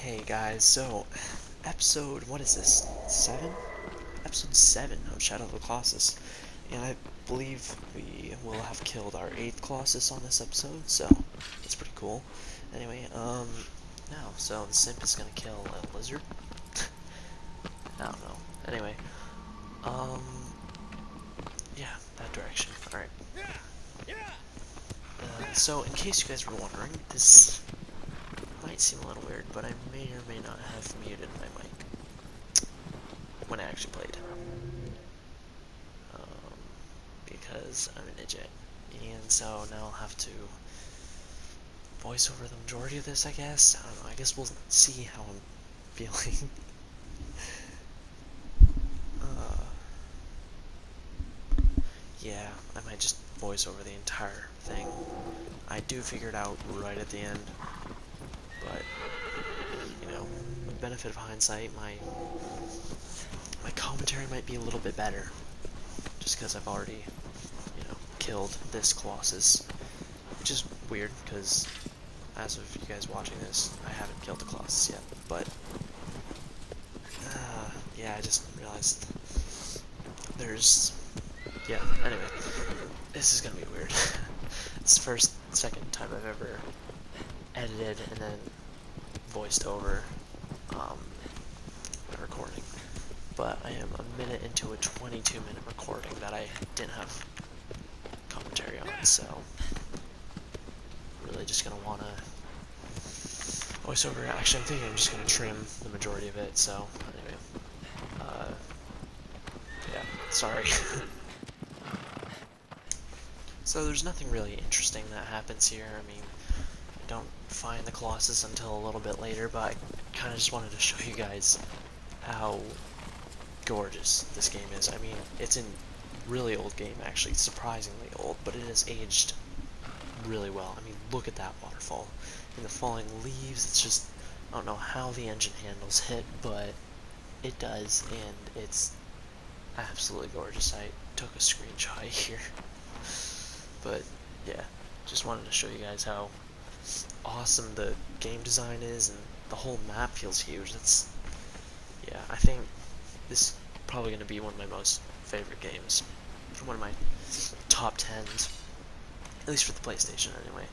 Hey guys, so episode, what is this, 7? Episode 7 of Shadow of the Colossus, and I believe we will have killed our 8th Colossus on this episode, so that's pretty cool. Anyway, now, so the simp is gonna kill a lizard? I don't know. Anyway, um, yeah, that direction, alright. So in case you guys were wondering, this might seem a little weird, but I may or may not have muted my mic when I actually played. Because I'm an idiot. And so now I'll have to voice over the majority of this, I guess. I don't know, I guess we'll see how I'm feeling. Yeah, I might just voice over the entire thing. I do figure it out right at the end, but, you know, with the benefit of hindsight, my commentary might be a little bit better, just because I've already, killed this Colossus, which is weird, because as of you guys watching this, I haven't killed the Colossus yet, but, yeah, I just realized anyway, this is gonna be weird. It's the second time I've ever edited and then voiced over, a recording, but I am a minute into a 22-minute recording that I didn't have commentary on, so really just gonna wanna voice over. Actually, I'm thinking I'm just gonna trim the majority of it, so anyway, yeah, sorry. So there's nothing really interesting that happens here. I mean, I don't find the Colossus until a little bit later, but I kind of just wanted to show you guys how gorgeous this game is. I mean, it's a really old game, actually, surprisingly old, but it has aged really well. I mean, look at that waterfall and the falling leaves. It's just, I don't know how the engine handles it, but it does, and it's absolutely gorgeous. I took a screenshot here. But yeah, just wanted to show you guys how awesome the game design is, and the whole map feels huge. Yeah, I think this is probably going to be one of my most favorite games. One of my top 10s, at least for the PlayStation anyway.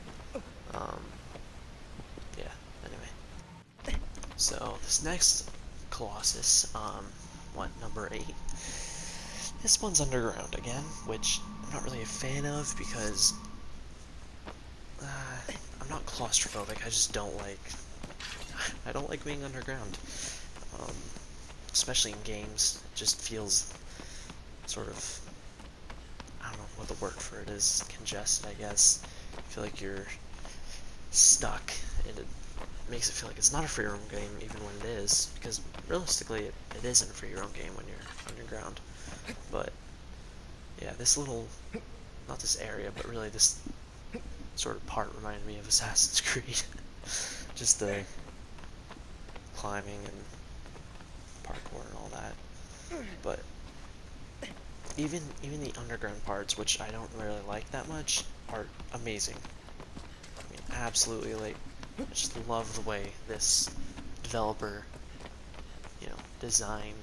Yeah, anyway. So this next Colossus, number 8? This one's underground again, which I'm not really a fan of because I'm not claustrophobic. I just don't like. I don't like being underground, especially in games. It just feels sort of. I don't know what the word for it is. Congested, I guess. I feel like you're stuck, and it makes it feel like it's not a free roam game, even when it is. Because realistically, it isn't a free roam game when you're underground. But yeah, not this area, but really this sort of part reminded me of Assassin's Creed. Just the climbing and parkour and all that. But even the underground parts, which I don't really like that much, are amazing. I mean, absolutely, like, I just love the way this developer, designed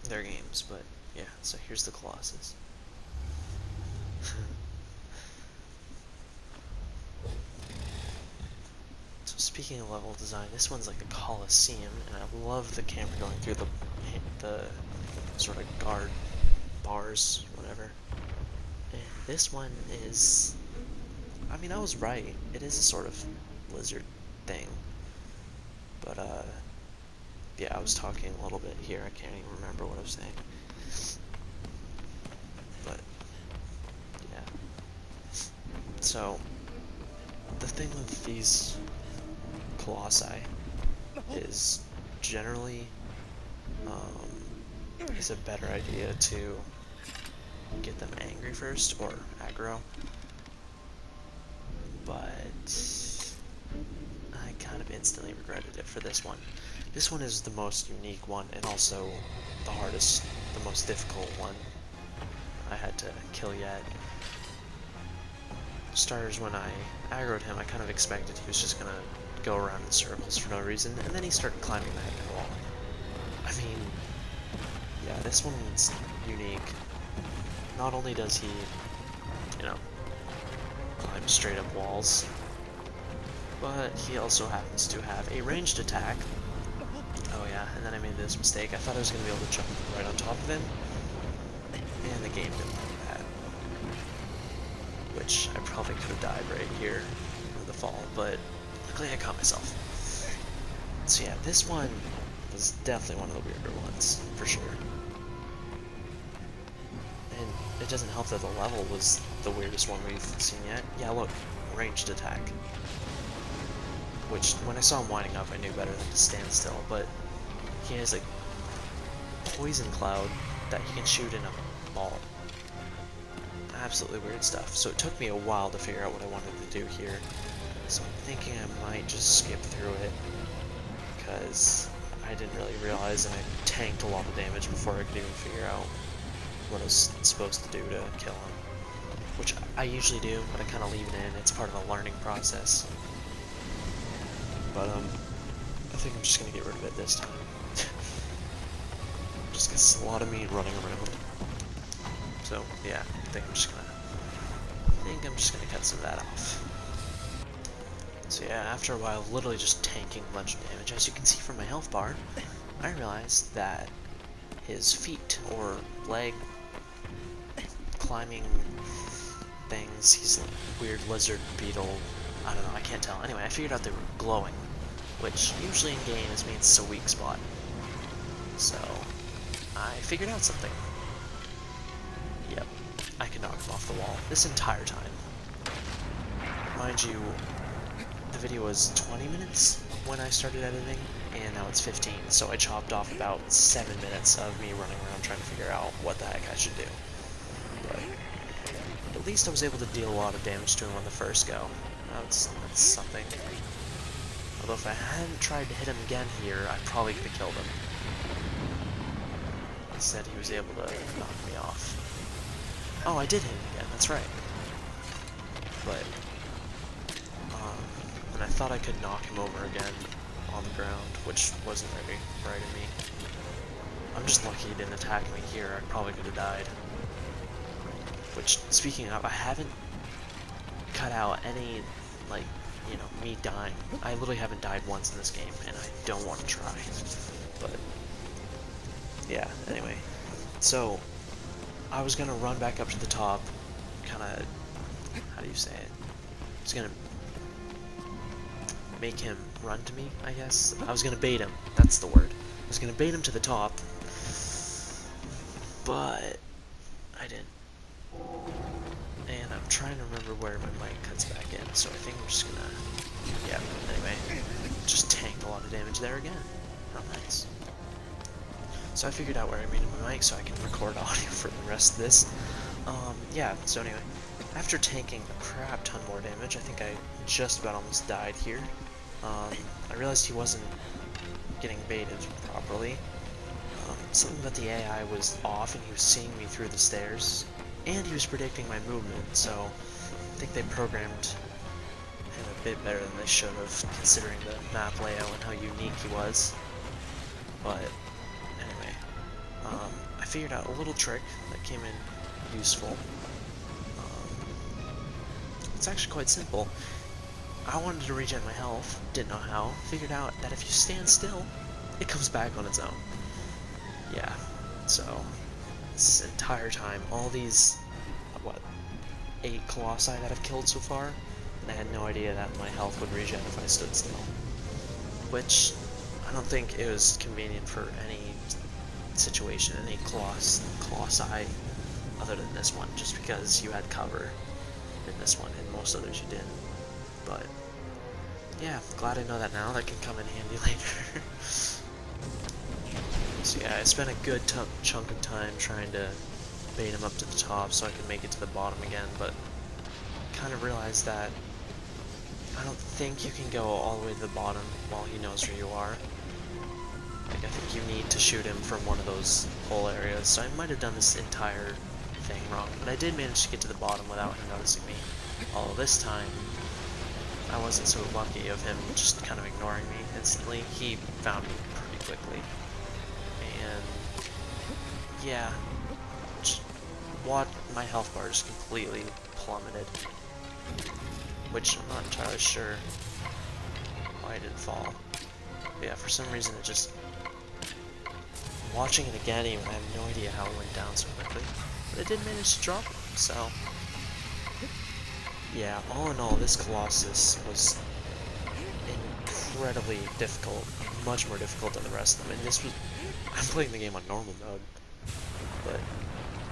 their games. But yeah, so here's the Colossus. So speaking of level design, this one's like the Colosseum, and I love the camera going through the sort of guard bars, whatever. And this one is, I mean, I was right. It is a sort of lizard thing. But yeah, I was talking a little bit here. I can't even remember what I was saying. But yeah. So the thing with these Colossi is generally it's a better idea to get them angry first, or aggro, but I kind of instantly regretted it for this one. This one is the most unique one, and also the hardest, the most difficult one I had to kill yet. Starters, when I aggroed him, I kind of expected he was just gonna go around in circles for no reason, and then he started climbing the heck of the wall. I mean, yeah, this one's unique. Not only does he, you know, climb straight up walls, but he also happens to have a ranged attack. Oh yeah, and then I made this mistake. I thought I was going to be able to jump right on top of him, and the game didn't like that. Which I probably could have died right here with the fall, but luckily I caught myself. So yeah, this one was definitely one of the weirder ones, for sure. And it doesn't help that the level was the weirdest one we've seen yet. Yeah, look, ranged attack. Which, when I saw him winding up, I knew better than to stand still, but he has a poison cloud that he can shoot in a ball. Absolutely weird stuff. So it took me a while to figure out what I wanted to do here. So I'm thinking I might just skip through it, because I didn't really realize that I tanked a lot of damage before I could even figure out what I was supposed to do to kill him. Which I usually do, but I kind of leave it in. It's part of the learning process. But I think I'm just gonna get rid of it this time. Just gets a lot of meat running around. So yeah, I think I'm just gonna cut some of that off. So yeah, after a while, literally just tanking a bunch of damage, as you can see from my health bar, I realized that his feet or leg climbing things, he's like a weird lizard beetle. I don't know, I can't tell. Anyway, I figured out they were glowing, which usually in game means it's a weak spot. So I figured out something. Yep, I can knock him off the wall this entire time. Mind you, the video was 20 minutes when I started editing, and now it's 15, so I chopped off about 7 minutes of me running around trying to figure out what the heck I should do. But at least I was able to deal a lot of damage to him on the first go. That's something. Although if I hadn't tried to hit him again here, I probably could have killed him. Instead, he was able to knock me off. Oh, I did hit him again, that's right. But, and I thought I could knock him over again on the ground, which wasn't very right of me. I'm just lucky he didn't attack me here. I probably could have died. Which, speaking of, I haven't cut out any, like, you know, me dying. I literally haven't died once in this game, and I don't want to try. But, yeah, anyway. So, I was gonna run back up to the top, kinda, how do you say it? I was gonna make him run to me, I guess. I was gonna bait him, that's the word. I was gonna bait him to the top, but I didn't. And I'm trying to remember where my mic cuts back in, so I think I'm just gonna, yeah, anyway, just tanked a lot of damage there again. How nice. So I figured out where I made my mic so I can record audio for the rest of this. Yeah, so anyway, after tanking a crap ton more damage, I think I just about almost died here. I realized he wasn't getting baited properly. Something about the AI was off, and he was seeing me through the stairs, and he was predicting my movement, so I think they programmed him a bit better than they should have, considering the map layout and how unique he was. But anyway, I figured out a little trick that came in useful. It's actually quite simple. I wanted to regen my health, didn't know how, figured out that if you stand still, it comes back on its own. Yeah, so this entire time, all these, what, 8 colossi that I've killed so far, and I had no idea that my health would regen if I stood still. Which, I don't think it was convenient for any situation, any colossi other than this one, just because you had cover in this one, and most others you didn't. But, yeah, glad I know that now. That can come in handy later. So yeah, I spent a good chunk of time trying to bait him up to the top so I could make it to the bottom again, but kind of realized that I don't think you can go all the way to the bottom while he knows where you are. Like, I think you need to shoot him from one of those hole areas, so I might have done this entire thing wrong, but I did manage to get to the bottom without him noticing me. Although this time, I wasn't so lucky of him just kind of ignoring me instantly. He found me pretty quickly. And yeah, just my health bar just completely plummeted. Which I'm not entirely sure why I didn't fall. But yeah, for some reason it just... Watching it again, even, I have no idea how it went down so quickly. But it did manage to drop, so... Yeah, all in all, this Colossus was incredibly difficult. Much more difficult than the rest of them. And this was... I'm playing the game on normal mode. But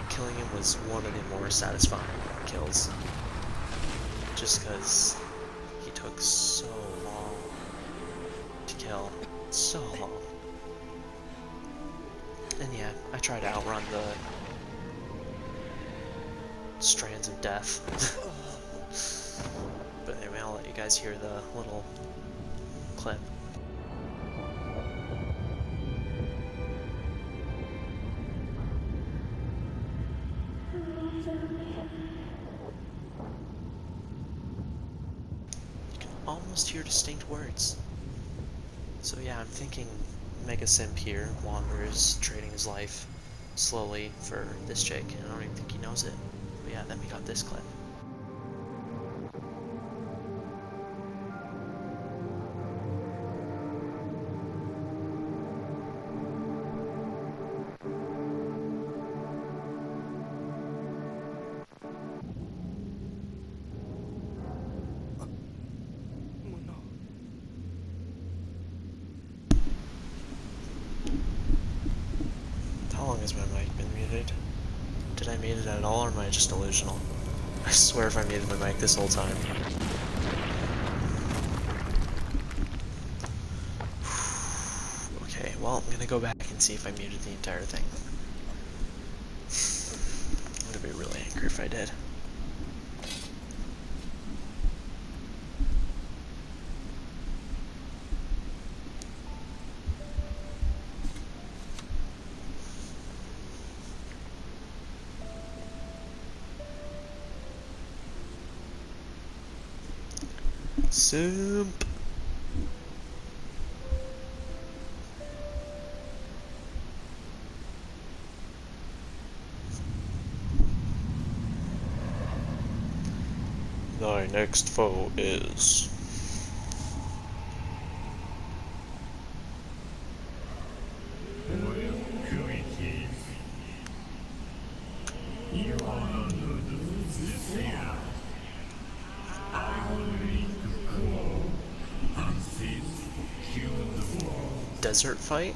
killing him was one of the more satisfying kills. Just because he took so long to kill. So long. And yeah, I tried to outrun the strands of death. But anyway, I'll let you guys hear the little clip. You can almost hear distinct words. So yeah, I'm thinking Mega Simp here wanders, trading his life slowly for this chick, and I don't even think he knows it. But yeah, then we got this clip. How long has my mic been muted? Did I mute it at all, or am I just delusional? I swear if I muted my mic this whole time. Okay, well, I'm gonna go back and see if I muted the entire thing. I'm gonna be really angry if I did. Simp! Thy next foe is... Desert fight?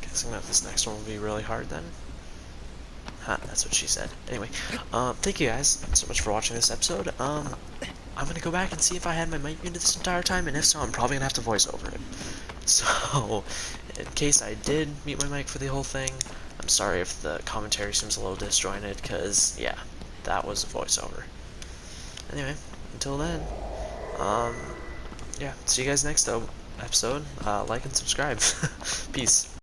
Guessing that this next one will be really hard then. Ha, that's what she said. Anyway, thank you guys so much for watching this episode. I'm gonna go back and see if I had my mic muted this entire time, and if so, I'm probably gonna have to voice over it. So, in case I did mute my mic for the whole thing, I'm sorry if the commentary seems a little disjointed, because, yeah, that was a voiceover. Anyway, until then, yeah, see you guys next episode. Like and subscribe. Peace.